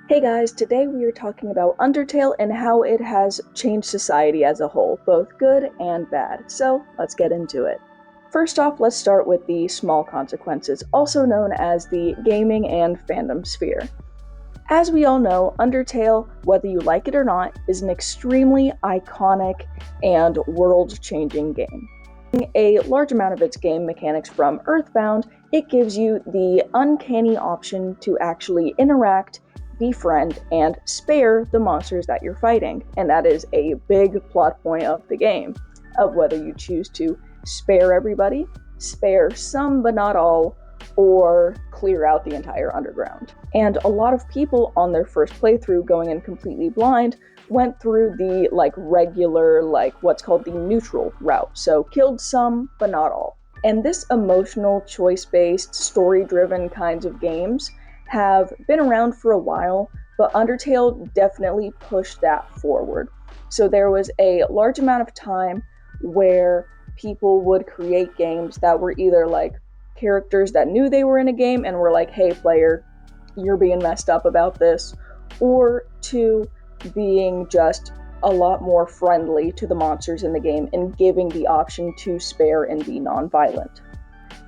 Hey guys, today we are talking about Undertale and how it has changed society as a whole, both good and bad. So let's get into it. First off, let's start with the small consequences, also known as the gaming and fandom sphere. As we all know, Undertale, whether you like it or not, is an extremely iconic and world-changing game. A large amount of its game mechanics from Earthbound, it gives you the uncanny option to actually interact, befriend, and spare the monsters that you're fighting. And that is a big plot point of the game, of whether you choose to spare everybody, spare some but not all, or clear out the entire underground. And a lot of people on their first playthrough going in completely blind went through the regular, what's called the neutral route. So killed some, but not all. And this emotional, choice-based, story-driven kinds of games have been around for a while, but Undertale definitely pushed that forward. So there was a large amount of time where people would create games that were either characters that knew they were in a game and were like, hey player, you're being messed up about this, or to being just a lot more friendly to the monsters in the game and giving the option to spare and be non-violent.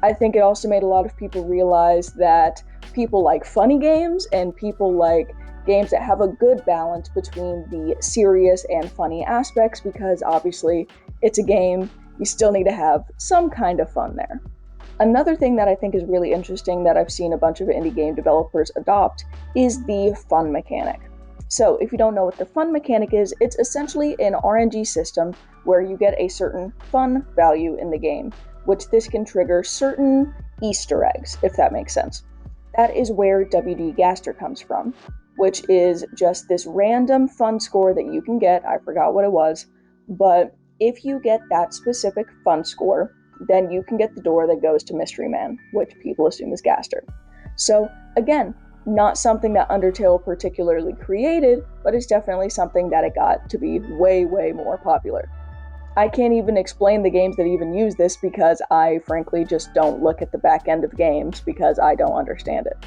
I think it also made a lot of people realize that people like funny games and people like games that have a good balance between the serious and funny aspects, because obviously it's a game, you still need to have some kind of fun there. Another thing that I think is really interesting that I've seen a bunch of indie game developers adopt is the fun mechanic. So if you don't know what the fun mechanic is, it's essentially an RNG system where you get a certain fun value in the game, which this can trigger certain Easter eggs, if that makes sense. That is where WD Gaster comes from, which is just this random fun score that you can get. I forgot what it was, but if you get that specific fun score, then you can get the door that goes to Mystery Man, which people assume is Gaster. So again, not something that Undertale particularly created, but it's definitely something that it got to be way, way more popular. I can't even explain the games that even use this because I frankly just don't look at the back end of games because I don't understand it.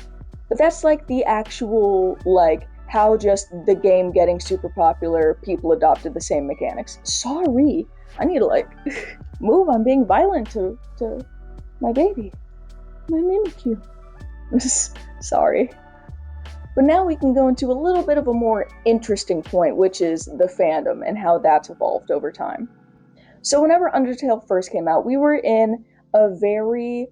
But that's the actual, how just the game getting super popular, people adopted the same mechanics. Sorry, I need to move, I'm being violent to my baby, my Mimikyu. Sorry. But now we can go into a little bit of a more interesting point, which is the fandom and how that's evolved over time. So whenever Undertale first came out, we were in a very,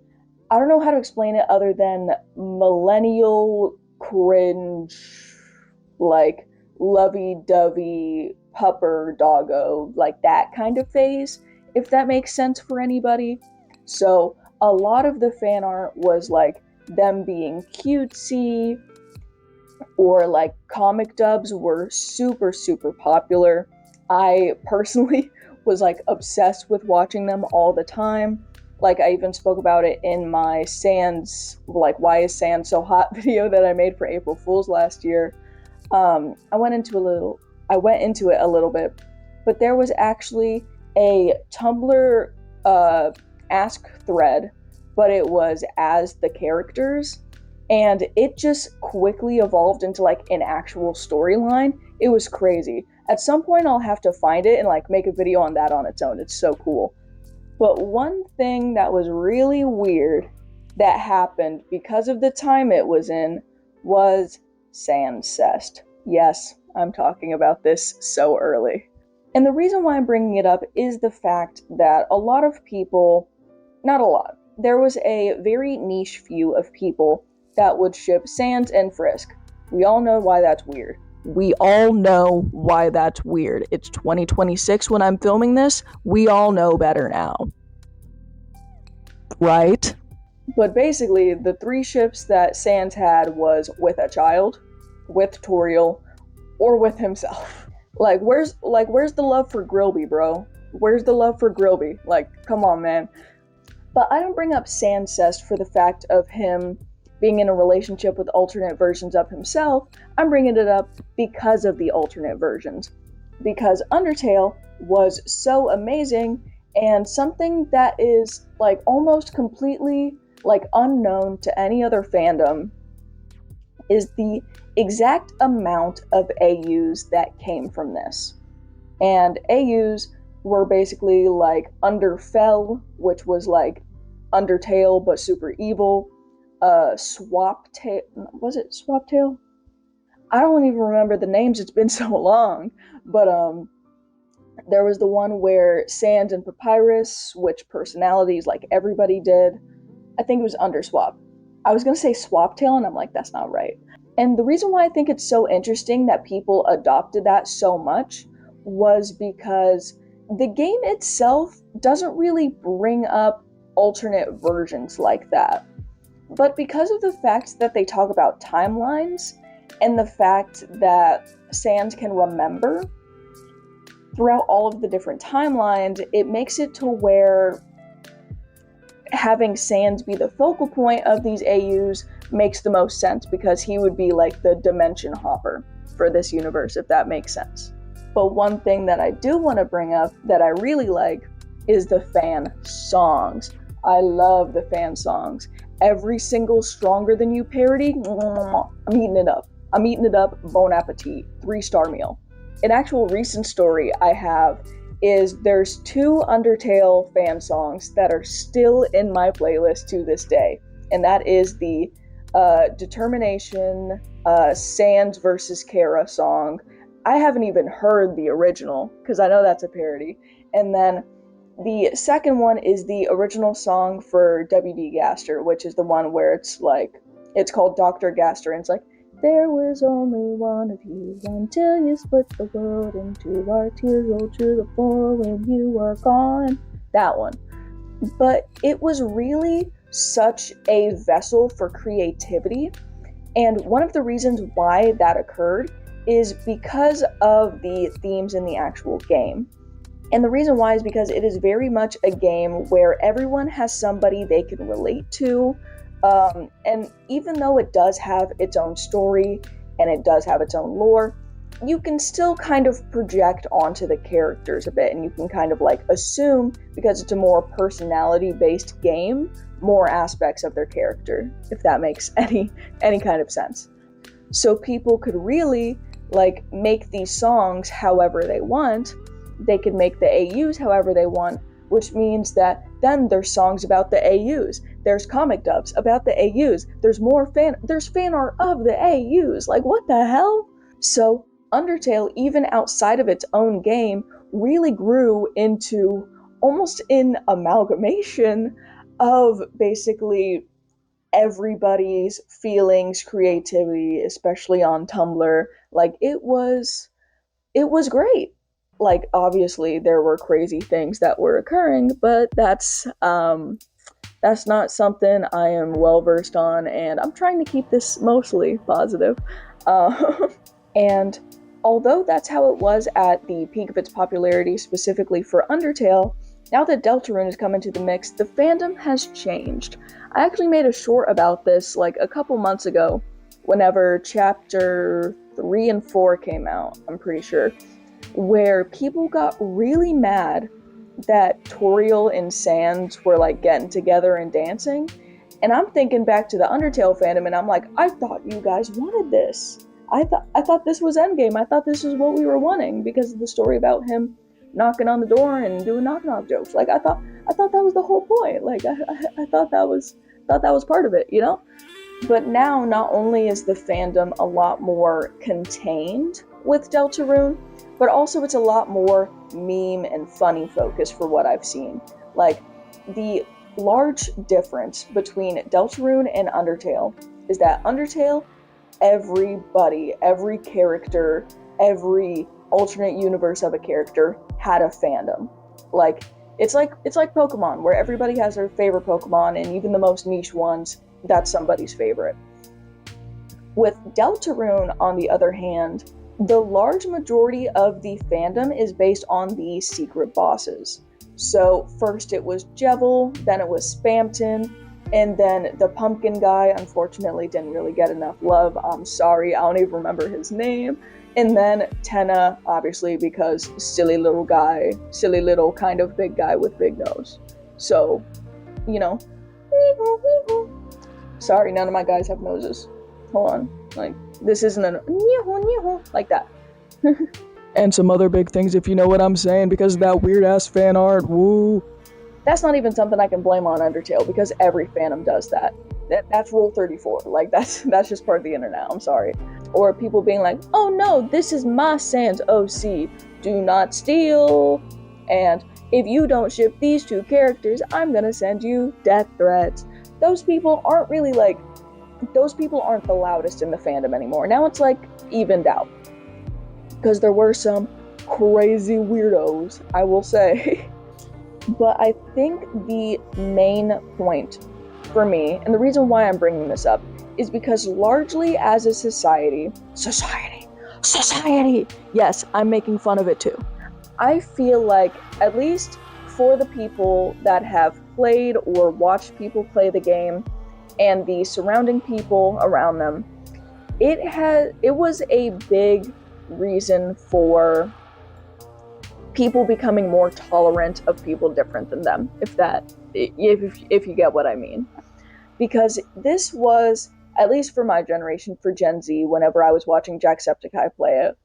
I don't know how to explain it other than millennial cringe, lovey-dovey, pupper, doggo, that kind of phase, if that makes sense for anybody. So a lot of the fan art was them being cutesy, or comic dubs were super, super popular. I personally was obsessed with watching them all the time. I even spoke about it in my Sans, why is Sans so hot video that I made for April Fool's last year. I went into it a little bit, but there was actually a Tumblr ask thread, but it was as the characters, and it just quickly evolved into an actual storyline. It was crazy. At some point I'll have to find it and make a video on that on its own. It's so cool. But one thing that was really weird that happened because of the time it was in was Sancest. Yes, I'm talking about this so early. And the reason why I'm bringing it up is the fact that a lot of people, not a lot, there was a very niche few of people that would ship Sans and Frisk. We all know why that's weird. It's 2026 when I'm filming this. We all know better now. Right? But basically, the three ships that Sans had was with a child, with Toriel, or with himself. Where's the love for Grilby, bro? Where's the love for Grilby? Come on, man. But I don't bring up Sancest for the fact of him being in a relationship with alternate versions of himself. I'm bringing it up because of the alternate versions. Because Undertale was so amazing, and something that is almost completely unknown to any other fandom is the exact amount of AUs that came from this. And AUs were basically like Underfell, which was like Undertale but super evil. Swaptail, was it Swaptail? I don't even remember the names, it's been so long. But there was the one where Sand and Papyrus switched personalities like everybody did. I think it was Underswap. I was gonna say Swaptail, and I'm like, that's not right. And the reason why I think it's so interesting that people adopted that so much was because the game itself doesn't really bring up alternate versions like that. But because of the fact that they talk about timelines and the fact that Sans can remember throughout all of the different timelines, it makes it to where having Sans be the focal point of these AUs makes the most sense, because he would be like the dimension hopper for this universe, if that makes sense. But one thing that I do want to bring up that I really like is the fan songs. I love the fan songs. Every single Stronger Than You parody, I'm eating it up. I'm eating it up, bon appetit, 3-star meal. An actual recent story I have is there's 2 Undertale fan songs that are still in my playlist to this day. And that is the Determination Sans versus Kara song. I haven't even heard the original, because I know that's a parody. And then the second one is the original song for W.D. Gaster, which is the one where it's like, it's called Dr. Gaster, and it's like, there was only one of you until you split the world into our tears rolled to the floor when you were gone. That one. But it was really such a vessel for creativity, and one of the reasons why that occurred is because of the themes in the actual game. And the reason why is because it is very much a game where everyone has somebody they can relate to. And even though it does have its own story and it does have its own lore, you can still kind of project onto the characters a bit, and you can kind of like assume, because it's a more personality-based game, more aspects of their character, if that makes any kind of sense. So people could really like make these songs however they want. They could make the AUs however they want, which means that then there's songs about the AUs. There's comic dubs about the AUs. There's fan art of the AUs. Like, what the hell? So Undertale, even outside of its own game, really grew into almost an amalgamation of basically everybody's feelings, creativity, especially on Tumblr. Like, it was great. Like, obviously there were crazy things that were occurring, but that's not something I am well versed on, and I'm trying to keep this mostly positive. And although that's how it was at the peak of its popularity, specifically for Undertale, now that Deltarune has come into the mix, the fandom has changed. I actually made a short about this like a couple months ago, whenever chapter 3 and 4 came out, I'm pretty sure, where people got really mad that Toriel and Sans were like getting together and dancing. And I'm thinking back to the Undertale fandom, and I'm like, I thought you guys wanted this. I thought this was Endgame. I thought this was what we were wanting, because of the story about him knocking on the door and doing knock-knock jokes. Like, I thought that was the whole point. Like, I thought that was part of it, you know? But now, not only is the fandom a lot more contained with Deltarune, but also it's a lot more meme and funny focused for what I've seen. Like, the large difference between Deltarune and Undertale is that Undertale, everybody, every character, every alternate universe of a character had a fandom. Like, it's like Pokemon, where everybody has their favorite Pokemon, and even the most niche ones, that's somebody's favorite. With Deltarune, on the other hand, the large majority of the fandom is based on the secret bosses. So first it was Jevil, then it was Spamton, and then the pumpkin guy unfortunately didn't really get enough love. I'm sorry, I don't even remember his name. And then Tenna, obviously, because silly little guy, silly little kind of big guy with big nose. So, you know. Sorry, none of my guys have noses. Hold on. Like, This isn't a like that. And some other big things, if you know what I'm saying, because of that weird ass fan art. Woo. That's not even something I can blame on Undertale, because every fandom does that. That's Rule 34. Like, that's just part of the internet. I'm sorry. Or people being like, oh no, this is my Sans OC. Do not steal. And if you don't ship these two characters, I'm gonna send you death threats. Those people aren't really like, those people aren't the loudest in the fandom anymore. Now it's like evened out. Because there were some crazy weirdos, I will say. But I think the main point for me, and the reason why I'm bringing this up, is because largely as a society, yes, I'm making fun of it too. I feel like, at least for the people that have played or watched people play the game, and the surrounding people around them, it was a big reason for people becoming more tolerant of people different than them, if you get what I mean. Because this was, at least for my generation, for Gen Z, whenever I was watching Jacksepticeye play it,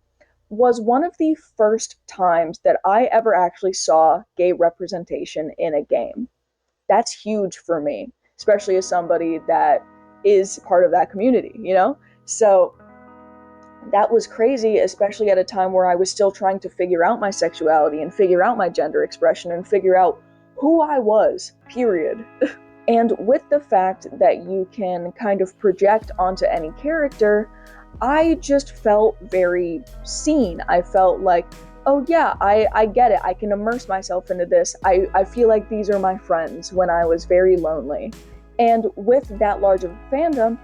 was one of the first times that I ever actually saw gay representation in a game. That's huge for me, especially as somebody that is part of that community, you know? So that was crazy, especially at a time where I was still trying to figure out my sexuality and figure out my gender expression and figure out who I was, period. And with the fact that you can kind of project onto any character, I just felt very seen. I felt like, oh yeah, I get it. I can immerse myself into this. I feel like these are my friends when I was very lonely. And with that large of a fandom,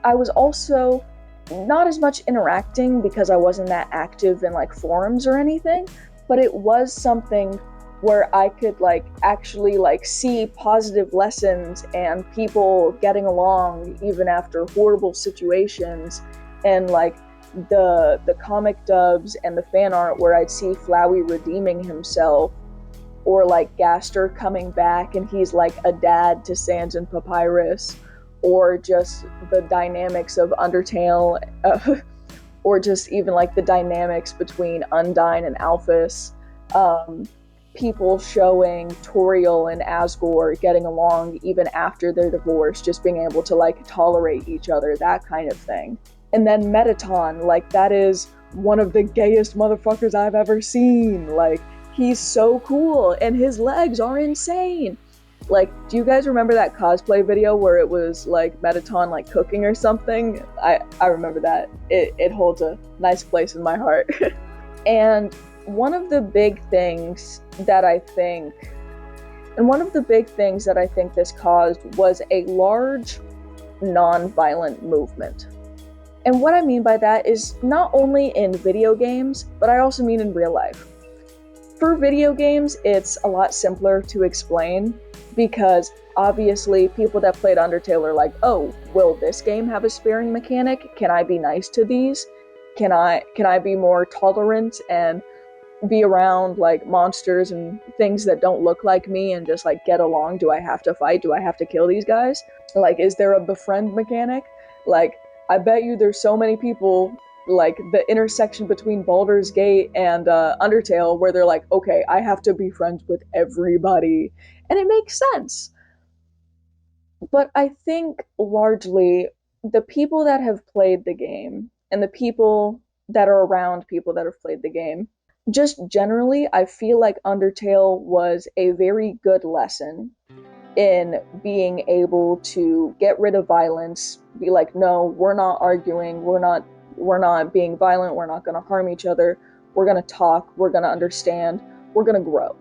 I was also not as much interacting because I wasn't that active in like forums or anything, but it was something where I could like actually like see positive lessons and people getting along even after horrible situations, and like the comic dubs and the fan art where I'd see Flowey redeeming himself, or like Gaster coming back and he's like a dad to Sans and Papyrus, or just the dynamics of Undertale, or just even like the dynamics between Undyne and Alphys, people showing Toriel and Asgore getting along even after their divorce, just being able to like tolerate each other, that kind of thing. And then Mettaton, like that is one of the gayest motherfuckers I've ever seen. Like, he's so cool and his legs are insane. Like, do you guys remember that cosplay video where it was like Mettaton like cooking or something? I remember that. It holds a nice place in my heart. And one of the big things that I think this caused was a large non-violent movement. And what I mean by that is not only in video games, but I also mean in real life. For video games, it's a lot simpler to explain, because obviously people that played Undertale are like, oh, will this game have a sparing mechanic? Can I be nice to these? Can I be more tolerant and be around like monsters and things that don't look like me and just like get along? Do I have to fight? Do I have to kill these guys? Like, is there a befriend mechanic? Like, I bet you there's so many people, like the intersection between Baldur's Gate and Undertale, where they're like, okay, I have to be friends with everybody. And it makes sense. But I think largely the people that have played the game and the people that are around people that have played the game, just generally, I feel like Undertale was a very good lesson in being able to get rid of violence, be like, no, we're not arguing, we're not being violent, we're not going to harm each other, we're going to talk, we're going to understand, we're going to grow.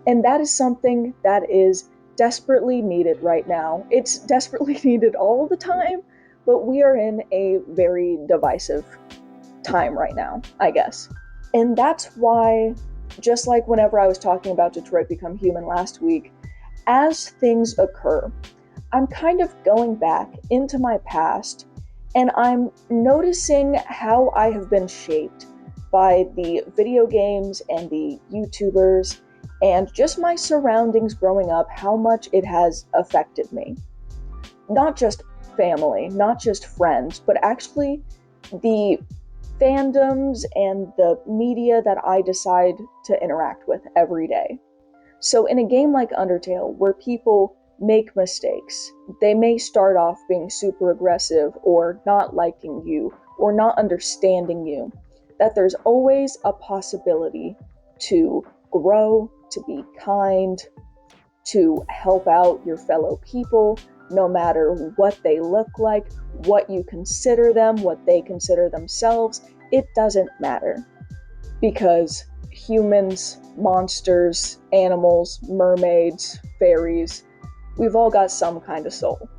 And that is something that is desperately needed right now. It's desperately needed all the time, but we are in a very divisive time right now, I guess. And that's why, just like whenever I was talking about Detroit Become Human last week, as things occur, I'm kind of going back into my past, and I'm noticing how I have been shaped by the video games and the YouTubers and just my surroundings growing up, how much it has affected me. Not just family, not just friends, but actually the fandoms and the media that I decide to interact with every day. So in a game like Undertale, where people make mistakes, they may start off being super aggressive or not liking you or not understanding you, that there's always a possibility to grow, to be kind, to help out your fellow people, no matter what they look like, what you consider them, what they consider themselves. It doesn't matter. Because humans, monsters, animals, mermaids, fairies, we've all got some kind of soul.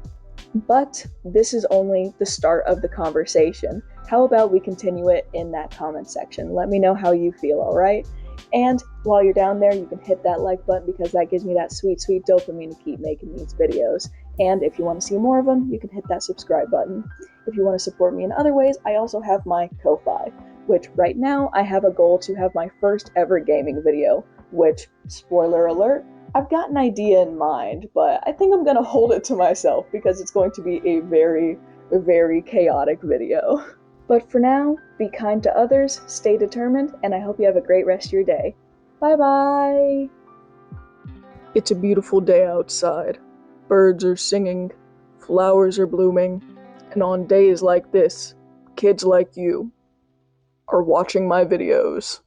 But this is only the start of the conversation. How about we continue it in that comment section? Let me know how you feel, alright? And while you're down there, you can hit that like button because that gives me that sweet, sweet dopamine to keep making these videos. And if you want to see more of them, you can hit that subscribe button. If you want to support me in other ways, I also have my Ko-Fi, which right now I have a goal to have my first ever gaming video, which, spoiler alert, I've got an idea in mind, but I think I'm going to hold it to myself because it's going to be a very, very chaotic video. But for now, be kind to others, stay determined, and I hope you have a great rest of your day. Bye-bye! It's a beautiful day outside. Birds are singing, flowers are blooming, and on days like this, kids like you are watching my videos.